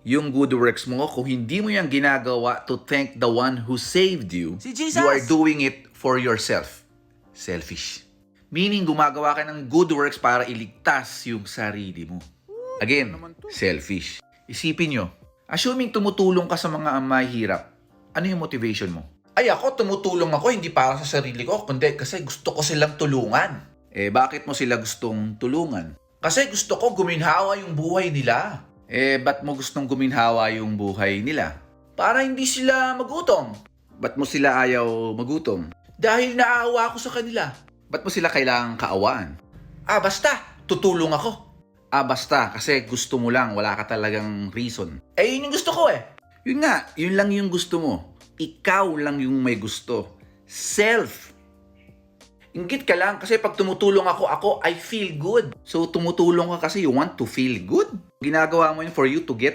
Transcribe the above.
yung good works mo, kung hindi mo yung ginagawa to thank the one who saved you, Si Jesus! you are doing it for yourself. Selfish. Meaning, gumagawa ka ng good works para iligtas yung sarili mo. Again, selfish. Isipin nyo, assuming tumutulong ka sa mga mahihirap, ano yung motivation mo? Ay ako, tumutulong ako, hindi para sa sarili ko, kundi kasi gusto ko silang tulungan. Eh, bakit mo sila gustong tulungan? Kasi gusto ko guminhawa yung buhay nila. Eh, ba't mo gustong guminhawa yung buhay nila? Para hindi sila magutom. Ba't mo sila ayaw magutom? Dahil naawa ako sa kanila. Ba't mo sila kailangang kaawaan? Basta, tutulong ako. Basta, kasi gusto mo lang, wala ka talagang reason. Eh, yun yung gusto ko eh. Yun nga, yun lang yung gusto mo. Ikaw lang yung may gusto. Self. Inggit ka lang kasi pag tumutulong ako, I feel good. So, tumutulong ka kasi you want to feel good. Ginagawa mo yun for you to get